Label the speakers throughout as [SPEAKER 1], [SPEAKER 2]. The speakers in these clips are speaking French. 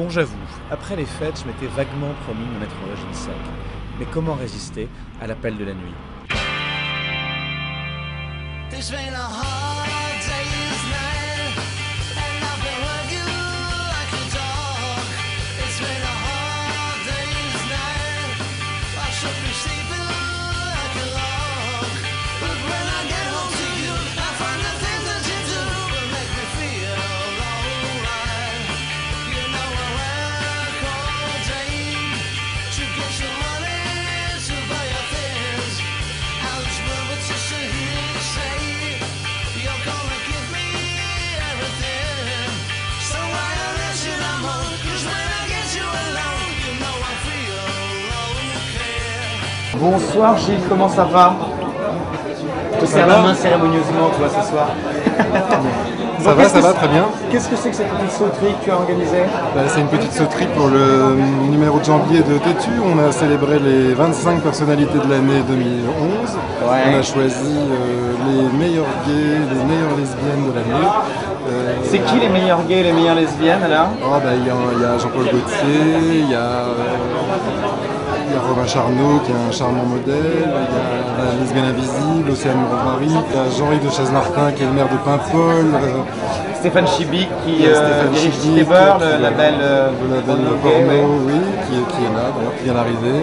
[SPEAKER 1] Bon, j'avoue, après les fêtes, je m'étais vaguement promis de me mettre au régime sec. Mais comment résister à l'appel de la nuit?
[SPEAKER 2] Bonsoir Gilles, comment ça va? Je te serre la main cérémonieusement, tu vois, ce soir.
[SPEAKER 3] Ça va, très bien.
[SPEAKER 2] Qu'est-ce que c'est que cette petite sauterie que tu as organisée?
[SPEAKER 3] C'est une petite sauterie pour le numéro de janvier de Tétu. On a célébré les 25 personnalités de l'année 2011.
[SPEAKER 2] Ouais.
[SPEAKER 3] On a choisi les meilleurs gays, les meilleures lesbiennes de l'année.
[SPEAKER 2] C'est qui les meilleurs gays et les meilleures lesbiennes alors?
[SPEAKER 3] Il y a Jean-Paul Gaultier, il y a Robin Charnot qui est un charmant modèle, il y a la lesbienne invisible, Océane Mourvary, il y a Jean-Yves de Chaise-Martin qui est le maire de Paimpol,
[SPEAKER 2] Stéphane Chibic qui dirige Stable, le label
[SPEAKER 3] porno, oui, qui est là d'ailleurs, qui vient d'arriver.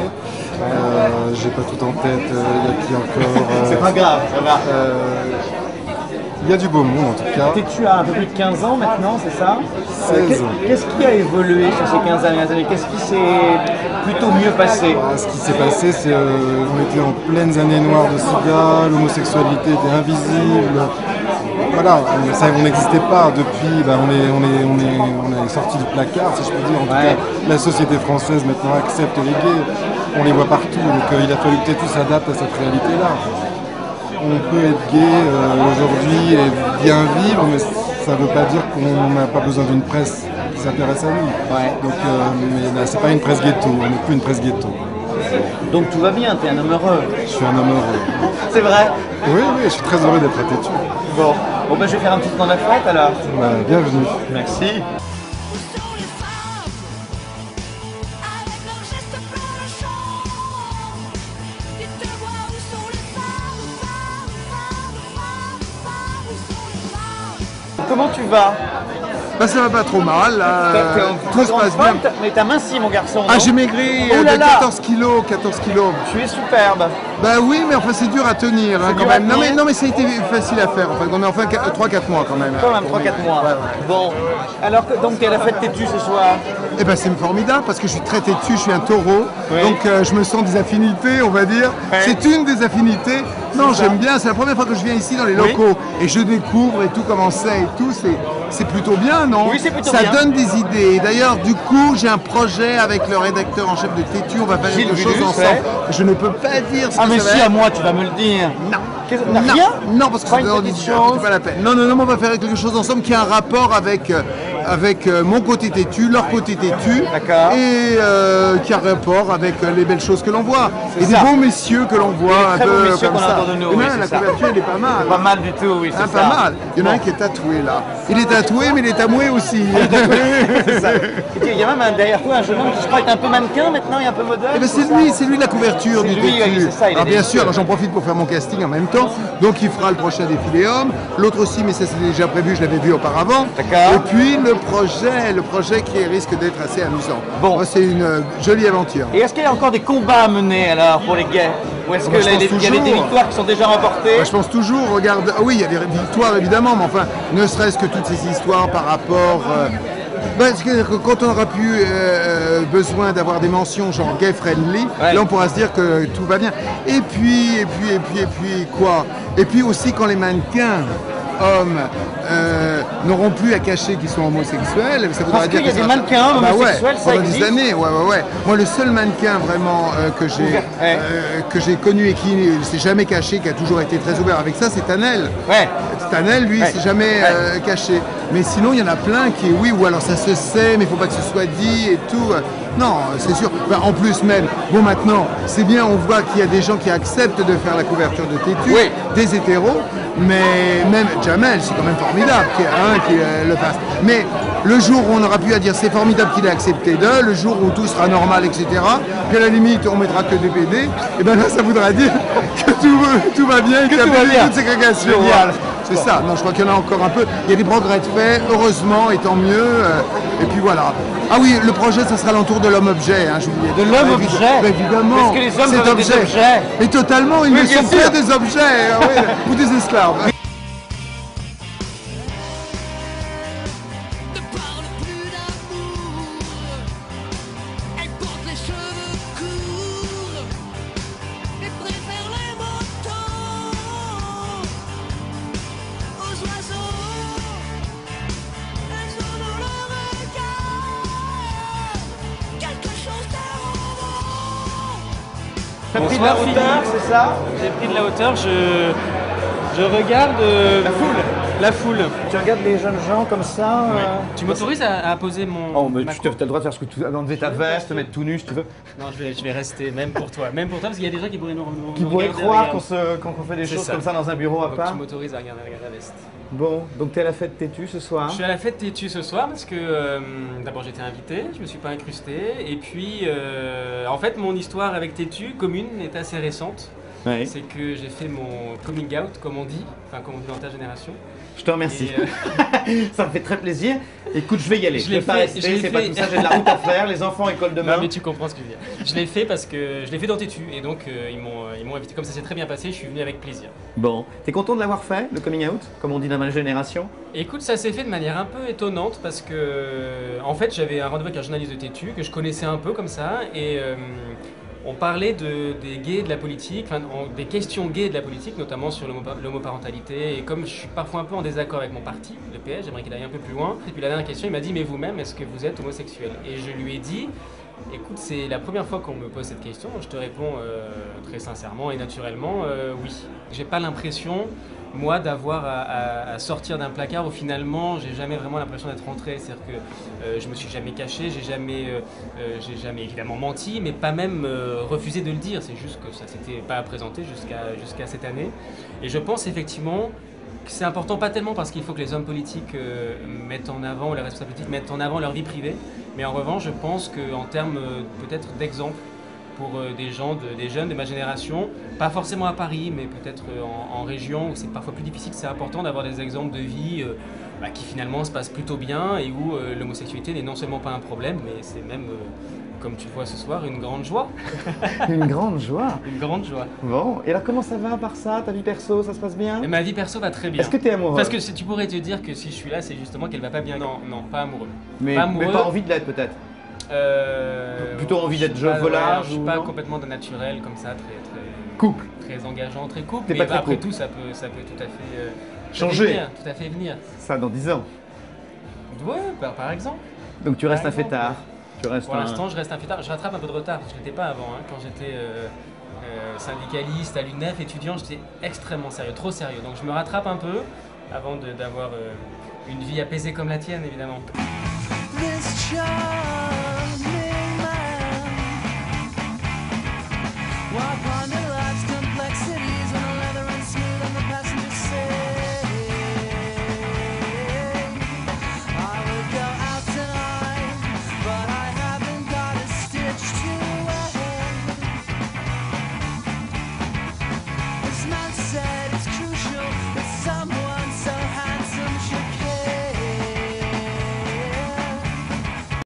[SPEAKER 3] J'ai pas tout en tête, il y a qui encore.
[SPEAKER 2] C'est pas grave, ça va.
[SPEAKER 3] Il y a du beau monde en tout cas.
[SPEAKER 2] Tu as un peu plus de 15 ans maintenant, c'est ça?
[SPEAKER 3] 16 ans.
[SPEAKER 2] Qu'est-ce qui a évolué sur ces 15 dernières années? Qu'est-ce qui s'est plutôt mieux passé?
[SPEAKER 3] Ce qui s'est passé, c'est qu'on était en pleines années noires de SIDA, l'homosexualité était invisible. Voilà, on n'existait pas depuis, on est sorti du placard, si je peux dire. En tout cas, la société française maintenant accepte les gays, on les voit partout, donc il a fallu que tout s'adapte à cette réalité-là. On peut être gay aujourd'hui et bien vivre, mais ça ne veut pas dire qu'on n'a pas besoin d'une presse qui s'intéresse à nous.
[SPEAKER 2] Ouais.
[SPEAKER 3] Donc, mais là, c'est pas une presse ghetto, on n'est plus une presse ghetto.
[SPEAKER 2] Donc tout va bien, t'es un homme heureux.
[SPEAKER 3] Je suis un homme heureux.
[SPEAKER 2] C'est vrai?
[SPEAKER 3] Oui, je suis très heureux d'être à Tétu.
[SPEAKER 2] Bon, je vais faire un petit tour dans la fête alors.
[SPEAKER 3] Bienvenue.
[SPEAKER 2] Merci. Comment tu vas?
[SPEAKER 4] Ça va pas trop mal, tout se passe bien.
[SPEAKER 2] Mais t'as minci mon garçon.
[SPEAKER 4] J'ai maigri de 14 kilos.
[SPEAKER 2] Tu es superbe.
[SPEAKER 4] Oui, mais enfin c'est dur à tenir quand même. Non mais ça a été facile à faire. On est 3-4 mois quand même.
[SPEAKER 2] Quand même 3-4 mois.
[SPEAKER 4] Ouais.
[SPEAKER 2] Bon, alors donc t'es à la fête Tétu ce soir?
[SPEAKER 4] C'est formidable parce que je suis très têtu, je suis un taureau.
[SPEAKER 2] Oui.
[SPEAKER 4] Donc je me sens des affinités, on va dire.
[SPEAKER 2] Oui.
[SPEAKER 4] C'est une des affinités. Non, j'aime bien, c'est la première fois que je viens ici dans les locaux et je découvre et tout comment c'est et tout, c'est plutôt bien, non?
[SPEAKER 2] Oui, c'est plutôt
[SPEAKER 4] Ça
[SPEAKER 2] bien.
[SPEAKER 4] donne des idées. D'ailleurs, du coup, j'ai un projet avec le rédacteur en chef de Tétu, on va faire quelque chose ensemble. Je ne peux pas dire ce que
[SPEAKER 2] mais
[SPEAKER 4] ça
[SPEAKER 2] si,
[SPEAKER 4] va
[SPEAKER 2] à
[SPEAKER 4] être.
[SPEAKER 2] moi, tu vas me le dire.
[SPEAKER 4] Non.
[SPEAKER 2] Rien?
[SPEAKER 4] Non, parce que
[SPEAKER 2] Pas
[SPEAKER 4] c'est
[SPEAKER 2] une
[SPEAKER 4] dans
[SPEAKER 2] petite
[SPEAKER 4] l'audition,
[SPEAKER 2] chose.
[SPEAKER 4] c'est pas la peine. Non, on va faire quelque chose ensemble qui a un rapport avec mon côté têtu, leur côté têtu,
[SPEAKER 2] D'accord.
[SPEAKER 4] et qui a un rapport avec les belles choses que l'on voit. Et
[SPEAKER 2] ça.
[SPEAKER 4] des beaux messieurs que l'on voit
[SPEAKER 2] Des très beaux messieurs
[SPEAKER 4] comme
[SPEAKER 2] qu'on a
[SPEAKER 4] ça.
[SPEAKER 2] autour de nous,
[SPEAKER 4] Et
[SPEAKER 2] oui,
[SPEAKER 4] là,
[SPEAKER 2] c'est
[SPEAKER 4] la
[SPEAKER 2] ça.
[SPEAKER 4] couverture, elle est pas mal.
[SPEAKER 2] Pas mal du tout, oui, c'est ça.
[SPEAKER 4] Pas mal. Il y en a un qui est tatoué là. Il est tatoué, mais il est tamoué aussi.
[SPEAKER 2] C'est ça. Et il y a même derrière toi un jeune homme qui je crois est un peu mannequin maintenant et un peu modèle.
[SPEAKER 4] C'est lui la couverture
[SPEAKER 2] C'est
[SPEAKER 4] du
[SPEAKER 2] lui,
[SPEAKER 4] Tétu.
[SPEAKER 2] oui, c'est ça, il a
[SPEAKER 4] Alors
[SPEAKER 2] des
[SPEAKER 4] bien
[SPEAKER 2] cheveux.
[SPEAKER 4] sûr, j'en profite pour faire mon casting en même temps. Donc il fera le prochain défilé homme. L'autre aussi, mais ça c'est déjà prévu, je l'avais vu auparavant.
[SPEAKER 2] D'accord.
[SPEAKER 4] Et puis le projet qui risque d'être assez amusant.
[SPEAKER 2] Bon.
[SPEAKER 4] C'est une jolie aventure.
[SPEAKER 2] Et est-ce qu'il y a encore des combats à mener alors pour les gays? Ou est-ce
[SPEAKER 4] Moi, je pense
[SPEAKER 2] qu'il y a des
[SPEAKER 4] toujours.
[SPEAKER 2] victoires qui sont déjà remportées?
[SPEAKER 4] Moi, je pense toujours, regarde, oui, il y a des victoires évidemment, mais enfin, ne serait-ce que toutes ces histoires par rapport. Parce que quand on aura plus besoin d'avoir des mentions genre gay friendly, là on pourra se dire que tout va bien. Et puis quoi? Et puis aussi quand les mannequins hommes n'auront plus à cacher qu'ils sont homosexuels. Ça voudra
[SPEAKER 2] Parce
[SPEAKER 4] dire
[SPEAKER 2] qu'il y a
[SPEAKER 4] que
[SPEAKER 2] des
[SPEAKER 4] ça-
[SPEAKER 2] mannequins
[SPEAKER 4] Bah
[SPEAKER 2] homosexuels,
[SPEAKER 4] ouais,
[SPEAKER 2] ça
[SPEAKER 4] pendant
[SPEAKER 2] existe.
[SPEAKER 4] des années, ouais. Moi, le seul mannequin vraiment que j'ai connu et qui ne s'est jamais caché, qui a toujours été très ouvert avec ça, c'est Tanel.
[SPEAKER 2] Ouais.
[SPEAKER 4] Stanel, lui, il s'est jamais caché. Mais sinon, il y en a plein qui, oui, ou alors ça se sait, mais il faut pas que ce soit dit et tout. Non, c'est sûr. Enfin, en plus même, bon maintenant, c'est bien, on voit qu'il y a des gens qui acceptent de faire la couverture de Tétu, des hétéros, mais même Jamel, c'est quand même formidable qui le fasse. Mais le jour où on aura pu à dire c'est formidable qu'il ait accepté le jour où tout sera normal, etc., puis à la limite on mettra que des PD, et ben là ça voudra dire que tout va bien et qu'il y a plus toute ségrégation. Voilà. C'est ça, non, je crois qu'il y en a encore un peu. Il y a des progrès de fait, heureusement, et tant mieux. Et puis voilà. Ah oui, le projet, ça sera l'entour de l'homme-objet, hein, j'oubliais.
[SPEAKER 2] De l'homme-objet
[SPEAKER 4] évidemment.
[SPEAKER 2] Est-ce que les hommes sont des objets?
[SPEAKER 4] Mais totalement, ils ne sont pas des objets, ou des esclaves.
[SPEAKER 2] T'as pris de la hauteur, c'est ça? J'ai pris de la hauteur, je regarde la foule.
[SPEAKER 1] Tu regardes les jeunes gens comme ça
[SPEAKER 2] Tu m'autorises à poser mon...
[SPEAKER 1] Oh, mais tu as le droit de faire ce que tu veux, enlever ta veste, te mettre tout nu si tu veux.
[SPEAKER 2] Non, je vais rester, même pour toi, parce qu'il y a des gens qui pourraient nous
[SPEAKER 1] Qui pourraient croire quand on fait des choses comme ça dans un bureau à part.
[SPEAKER 2] Tu m'autorises à regarder la veste.
[SPEAKER 1] Bon, donc tu es à la fête Tétu ce soir?
[SPEAKER 2] Je suis à la fête Tétu ce soir parce que d'abord j'étais invité, je me suis pas incrusté, et puis en fait mon histoire avec Tétu commune est assez récente.
[SPEAKER 1] Oui.
[SPEAKER 2] C'est que j'ai fait mon coming out, comme on dit dans ta génération.
[SPEAKER 1] Je te remercie. Ça me fait très plaisir. Écoute, je vais y aller. Je vais pas rester, c'est pas comme ça, j'ai de la route à faire, les enfants école demain.
[SPEAKER 2] Non mais tu comprends ce que je veux dire. Je l'ai fait parce que je l'ai fait dans Tétu et donc ils m'ont invité. Comme ça s'est très bien passé, je suis venu avec plaisir.
[SPEAKER 1] Bon, t'es content de l'avoir fait, le coming out, comme on dit dans ma génération?
[SPEAKER 2] Écoute, ça s'est fait de manière un peu étonnante parce que en fait j'avais un rendez-vous avec un journaliste de Tétu que je connaissais un peu comme ça et on parlait des gays de la politique, enfin des questions gays de la politique, notamment sur l'homoparentalité. Et comme je suis parfois un peu en désaccord avec mon parti, le PS, j'aimerais qu'il aille un peu plus loin. Et puis la dernière question, il m'a dit, mais vous-même, est-ce que vous êtes homosexuel? Et je lui ai dit, écoute, c'est la première fois qu'on me pose cette question. Je te réponds très sincèrement et naturellement, oui. J'ai pas l'impression, moi, d'avoir à sortir d'un placard où finalement j'ai jamais vraiment l'impression d'être rentré. C'est-à-dire que je me suis jamais caché, j'ai jamais évidemment menti, mais pas même refusé de le dire. C'est juste que ça s'était pas présenté jusqu'à cette année. Et je pense effectivement que c'est important, pas tellement parce qu'il faut que les hommes politiques mettent en avant, ou les responsables politiques mettent en avant leur vie privée, mais en revanche, je pense qu'en termes peut-être d'exemple, pour des jeunes de ma génération, pas forcément à Paris, mais peut-être en région où c'est parfois plus difficile, c'est important d'avoir des exemples de vie qui finalement se passent plutôt bien et où l'homosexualité n'est non seulement pas un problème, mais c'est même, comme tu le vois ce soir, une grande joie.
[SPEAKER 1] Une grande joie?
[SPEAKER 2] Une grande joie.
[SPEAKER 1] Bon, et alors comment ça va à part ça? Ta vie perso, ça se passe bien?
[SPEAKER 2] Et ma vie perso va très bien.
[SPEAKER 1] Est-ce que tu es amoureux?
[SPEAKER 2] Parce que tu pourrais te dire que si je suis là, c'est justement qu'elle va pas bien. Non, pas amoureux.
[SPEAKER 1] Mais pas envie de l'être peut-être? Plutôt envie d'être volage?
[SPEAKER 2] Je suis pas complètement de naturel comme ça, très
[SPEAKER 1] couple,
[SPEAKER 2] très engageant, très couple.
[SPEAKER 1] Mais
[SPEAKER 2] après
[SPEAKER 1] couple.
[SPEAKER 2] tout, ça peut tout à fait
[SPEAKER 1] changer.
[SPEAKER 2] Tout à fait venir.
[SPEAKER 1] Ça dans 10 ans.
[SPEAKER 2] Ouais, par exemple.
[SPEAKER 1] Donc tu restes un fêtard.
[SPEAKER 2] Pour l'instant, je reste un fêtard. Je rattrape un peu de retard parce que je l'étais pas avant. Quand j'étais syndicaliste à l'UNEF, étudiant, j'étais extrêmement sérieux, trop sérieux. Donc je me rattrape un peu avant d'avoir une vie apaisée comme la tienne, évidemment.